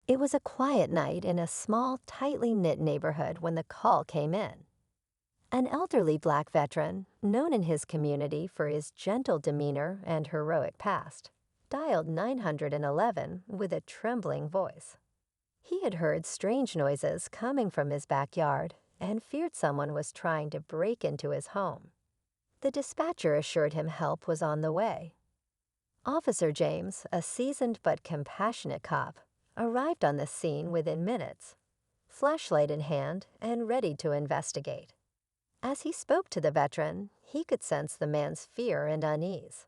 It was a quiet night in a small, tightly knit neighborhood when the call came in. An elderly black veteran, known in his community for his gentle demeanor and heroic past, dialed 911 with a trembling voice. He had heard strange noises coming from his backyard and feared someone was trying to break into his home. The dispatcher assured him help was on the way. Officer James, a seasoned but compassionate cop, arrived on the scene within minutes, flashlight in hand and ready to investigate. As he spoke to the veteran, he could sense the man's fear and unease.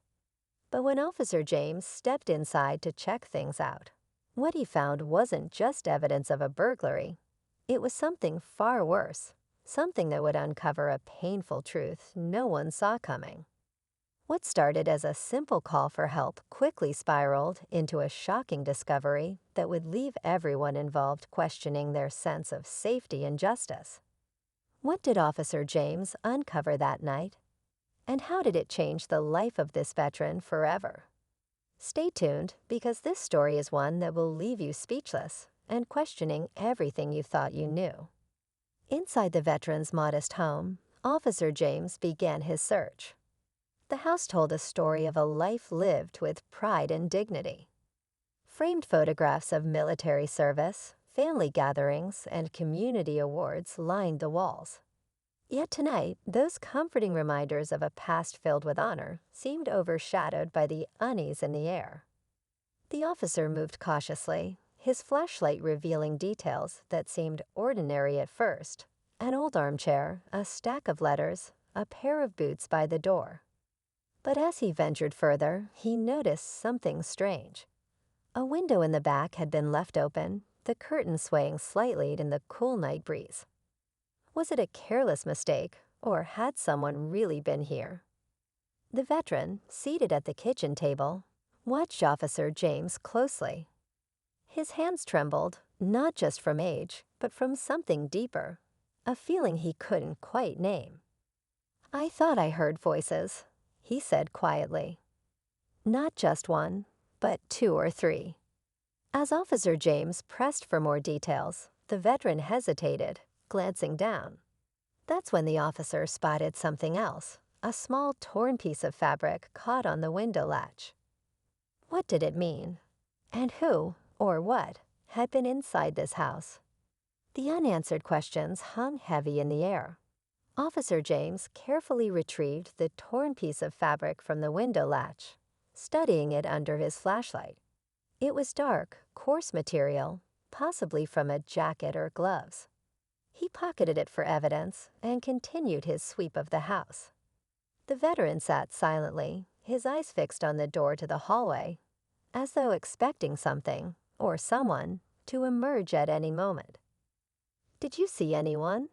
But when Officer James stepped inside to check things out, what he found wasn't just evidence of a burglary. It was something far worse, something that would uncover a painful truth no one saw coming. What started as a simple call for help quickly spiraled into a shocking discovery that would leave everyone involved questioning their sense of safety and justice. What did Officer James uncover that night? And how did it change the life of this veteran forever? Stay tuned, because this story is one that will leave you speechless and questioning everything you thought you knew. Inside the veteran's modest home, Officer James began his search. The house told a story of a life lived with pride and dignity. Framed photographs of military service, family gatherings, and community awards lined the walls. Yet tonight, those comforting reminders of a past filled with honor seemed overshadowed by the unease in the air. The officer moved cautiously, his flashlight revealing details that seemed ordinary at first: an old armchair, a stack of letters, a pair of boots by the door. But as he ventured further, he noticed something strange. A window in the back had been left open, the curtain swaying slightly in the cool night breeze. Was it a careless mistake, or had someone really been here? The veteran, seated at the kitchen table, watched Officer James closely. His hands trembled, not just from age, but from something deeper, a feeling he couldn't quite name. "I thought I heard voices," he said quietly. "Not just one, but two or three." As Officer James pressed for more details, the veteran hesitated, glancing down. That's when the officer spotted something else, a small torn piece of fabric caught on the window latch. What did it mean? And who, or what, had been inside this house? The unanswered questions hung heavy in the air. Officer James carefully retrieved the torn piece of fabric from the window latch, studying it under his flashlight. It was dark, coarse material, possibly from a jacket or gloves. He pocketed it for evidence and continued his sweep of the house. The veteran sat silently, his eyes fixed on the door to the hallway, as though expecting something, or someone, to emerge at any moment. "Did you see anyone?"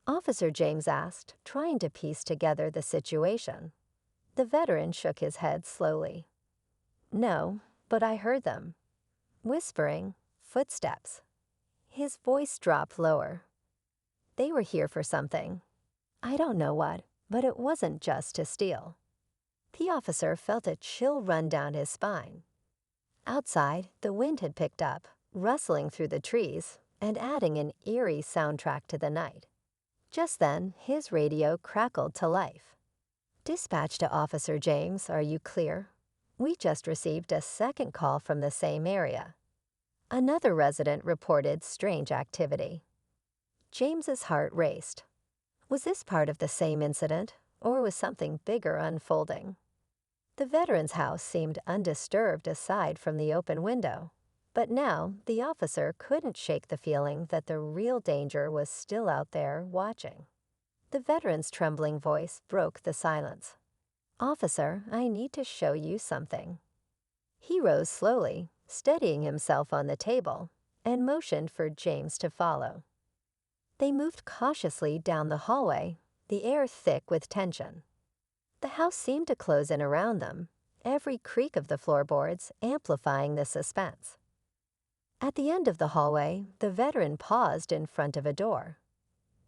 Officer James asked, trying to piece together the situation. The veteran shook his head slowly. "No, but I heard them. Whispering, footsteps." His voice dropped lower. "They were here for something. I don't know what, but it wasn't just to steal." The officer felt a chill run down his spine. Outside, the wind had picked up, rustling through the trees and adding an eerie soundtrack to the night. Just then, his radio crackled to life. "Dispatch to Officer James, are you clear? We just received a second call from the same area." Another resident reported strange activity. James's heart raced. Was this part of the same incident, or was something bigger unfolding? The veteran's house seemed undisturbed aside from the open window, but now the officer couldn't shake the feeling that the real danger was still out there watching. The veteran's trembling voice broke the silence. "Officer, I need to show you something." He rose slowly, steadying himself on the table, and motioned for James to follow. They moved cautiously down the hallway, the air thick with tension. The house seemed to close in around them, every creak of the floorboards amplifying the suspense. At the end of the hallway, the veteran paused in front of a door.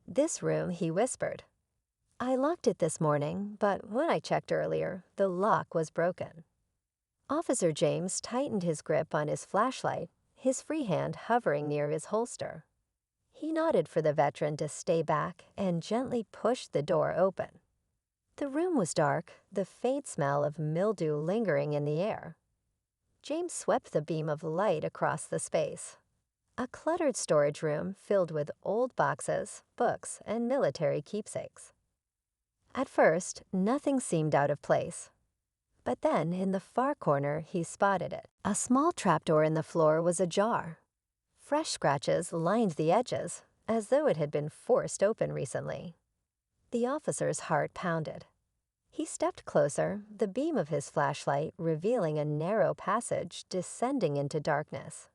"This room," he whispered. "I locked it this morning, but when I checked earlier, the lock was broken." Officer James tightened his grip on his flashlight, his free hand hovering near his holster. He nodded for the veteran to stay back and gently pushed the door open. The room was dark, the faint smell of mildew lingering in the air. James swept the beam of light across the space. A cluttered storage room filled with old boxes, books, and military keepsakes. At first, nothing seemed out of place. But then, in the far corner, he spotted it. A small trapdoor in the floor was ajar. Fresh scratches lined the edges, as though it had been forced open recently. The officer's heart pounded. He stepped closer, the beam of his flashlight revealing a narrow passage descending into darkness.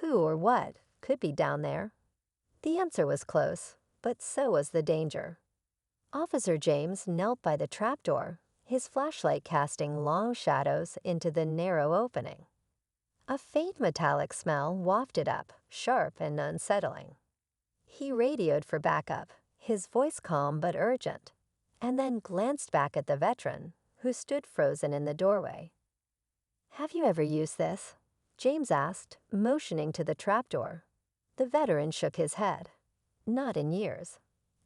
Who or what could be down there? The answer was close, but so was the danger. Officer James knelt by the trapdoor, his flashlight casting long shadows into the narrow opening. A faint metallic smell wafted up, sharp and unsettling. He radioed for backup, his voice calm but urgent, and then glanced back at the veteran, who stood frozen in the doorway. "Have you ever used this?" James asked, motioning to the trapdoor. The veteran shook his head. "Not in years.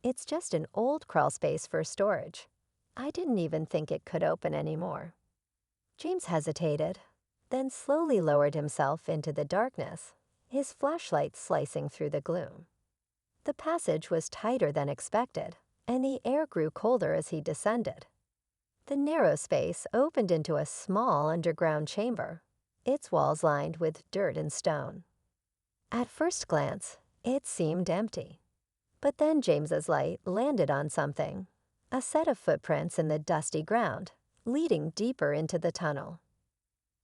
It's just an old crawlspace for storage. I didn't even think it could open anymore." James hesitated, then slowly lowered himself into the darkness, his flashlight slicing through the gloom. The passage was tighter than expected, and the air grew colder as he descended. The narrow space opened into a small underground chamber, its walls lined with dirt and stone. At first glance, it seemed empty. But then James's light landed on something, a set of footprints in the dusty ground, leading deeper into the tunnel.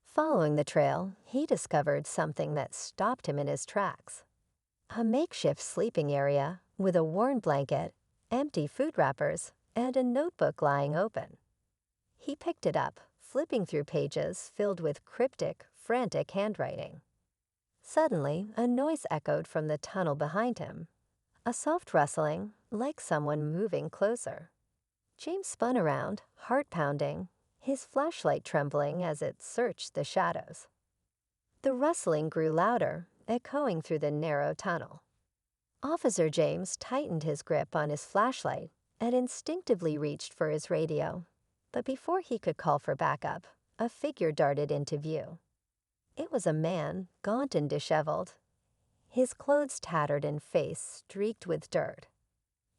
Following the trail, he discovered something that stopped him in his tracks. A makeshift sleeping area with a worn blanket, empty food wrappers, and a notebook lying open. He picked it up, flipping through pages filled with cryptic, frantic handwriting. Suddenly, a noise echoed from the tunnel behind him, a soft rustling, like someone moving closer. James spun around, heart pounding, his flashlight trembling as it searched the shadows. The rustling grew louder, echoing through the narrow tunnel. Officer James tightened his grip on his flashlight and instinctively reached for his radio. But before he could call for backup, a figure darted into view. It was a man, gaunt and disheveled, his clothes tattered and face streaked with dirt.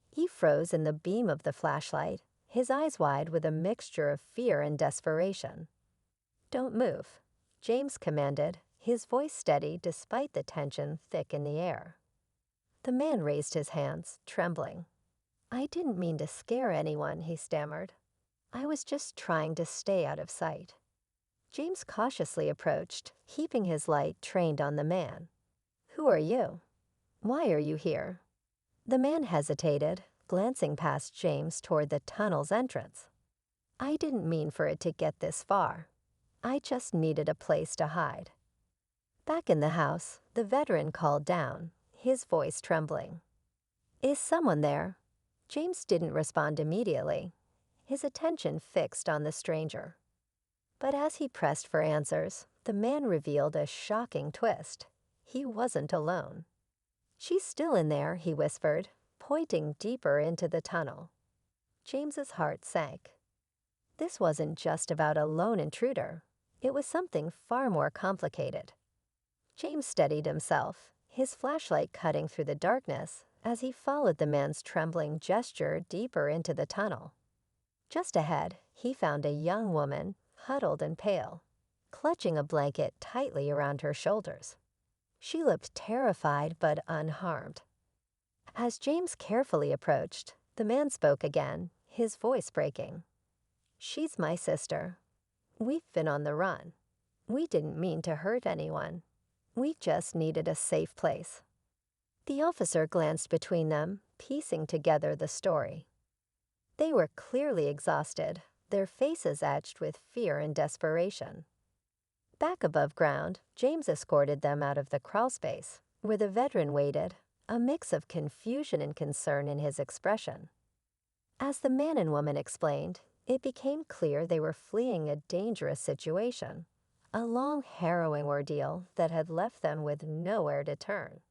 He froze in the beam of the flashlight, his eyes wide with a mixture of fear and desperation. "Don't move," James commanded, his voice steady despite the tension thick in the air. The man raised his hands, trembling. "I didn't mean to scare anyone," he stammered. "I was just trying to stay out of sight." James cautiously approached, keeping his light trained on the man. "Who are you? Why are you here?" The man hesitated, glancing past James toward the tunnel's entrance. "I didn't mean for it to get this far. I just needed a place to hide." Back in the house, the veteran called down, his voice trembling. "Is someone there?" James didn't respond immediately, his attention fixed on the stranger. But as he pressed for answers, the man revealed a shocking twist. He wasn't alone. "She's still in there," he whispered, pointing deeper into the tunnel. James's heart sank. This wasn't just about a lone intruder. It was something far more complicated. James steadied himself, his flashlight cutting through the darkness as he followed the man's trembling gesture deeper into the tunnel. Just ahead, he found a young woman, huddled and pale, clutching a blanket tightly around her shoulders. She looked terrified but unharmed. As James carefully approached, the man spoke again, his voice breaking. "She's my sister. We've been on the run. We didn't mean to hurt anyone. We just needed a safe place." The officer glanced between them, piecing together the story. They were clearly exhausted, their faces etched with fear and desperation. Back above ground, James escorted them out of the crawlspace, where the veteran waited, a mix of confusion and concern in his expression. As the man and woman explained, it became clear they were fleeing a dangerous situation, a long, harrowing ordeal that had left them with nowhere to turn.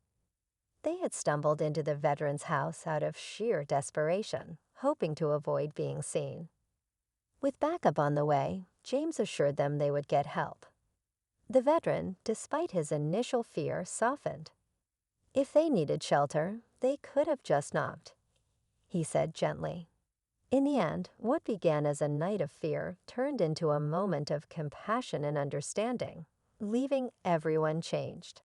They had stumbled into the veteran's house out of sheer desperation, hoping to avoid being seen. With backup on the way, James assured them they would get help. The veteran, despite his initial fear, softened. If they needed shelter, they could have just knocked, he said gently. In the end, what began as a night of fear turned into a moment of compassion and understanding, leaving everyone changed.